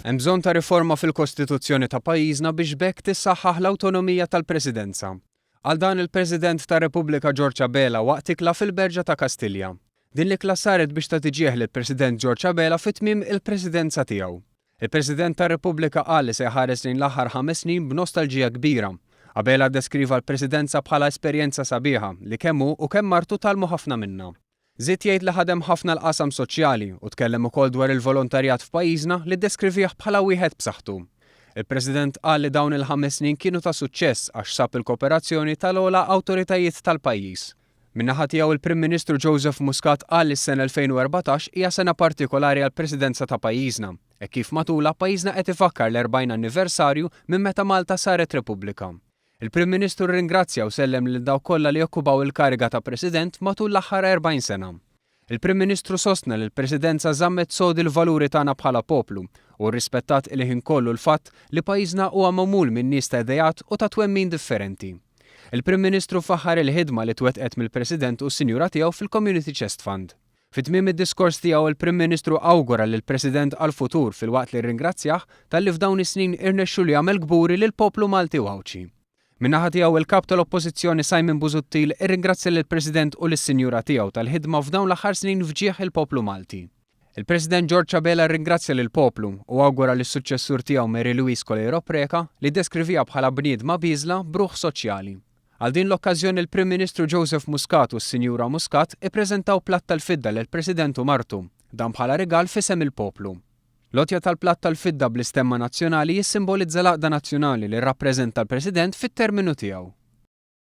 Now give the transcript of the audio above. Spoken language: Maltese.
Hemm bżonn ta' riforma fil-Kostituzzjoni ta' pajjiżna biex bekk tissaħħaħ l-awtonomija tal-Presidenza. Għal dan il-President ta' Repubblika George Abela waqt ikla fil-Berġa ta' Kastilja. Din l-ikla saret biex tagħtiġieħ lill-President George Abela fit-tmiem il-Presidenza tiegħu. Il-President ta' Repubblika qal li se jħares lejn l-aħħar 5 snin b'nostalġija kbira. Abela deskriva l-Presidenza bħala esperjenza sabiħa li kemm hu u kemm martu talmu ħafna minnha. Żied jgħid li ħadem ħafna l-qasam soċjali u tkellem ukoll dwar il-volontarjat f'pajjiżna li ddeskrivih bħala wieħed b'saħħtu. Il-President qal li dawn il-5 snin kienu ta' suċċess għax sab il-kooperazzjoni tal-oghla Awtoritajiet tal-pajjiż. Min-naħa tiegħu il-Prim Ministru Joseph Muscat qal li s-sena 2014 hija sena partikolari għall-Presidenza ta' pajjiżna, hekk kif matula pajjiżna qed ifakkar l-40 anniversarju minn meta Malta saret Repubblika. Il-Prim Ministru ringrazzja u sellem lil dawk kollha li okkupaw il-kariga ta' President matul l-aħħar 40 sena. Il-Prim Ministru sostna li l-Presidenza żammet sodi l-valuri tagħna bħala poplu u rrispettat il-ħin kollu l-fatt li pajjiżna huwa magħmul minn nies ta' idejat u ta' twemmin differenti. Il-Prim Ministru faħħar il-ħidma li twettqet mill-President u s-Sinjura tiegħu fil-Community Chest Fund. Fit-tmiem id-diskors tiegħu il-Prim Ministru awgura lill-President għall-futur fil-waqt li rringrazzjah talli f'dawn is-snin irnexxu li jagħmel gburi lill-poplu Malti u Awċi. Min-naħa tiegħu il-kap tal-Oppożizzjoni Simon Busuttil irringrazzja lill-President u lis-Sinjura tiegħu tal-ħidma f'dawn l-aħħar snin fġieħ il-poplu Malti. Il-President George Abela rringrazzja lill-poplu u awgura lis-suċċessur tiegħu Mary Louise Colero Preka li deskrivija bħala bniedma biżla b'ruħ soċjali. Għal din l-okkażjoni il-Prim Ministru Joseph Muscat u s-Sinjura Muscat ippreżentaw platt tal-fidda lill-President u martu, dan bħala rigal f'isem il-poplu. L-għotja tal-platt tal-fidda bl-istemma nazzjonali jissimbolizza l-għaqda nazzjonali li rrappreżenta l-President fit-terminu tiegħu.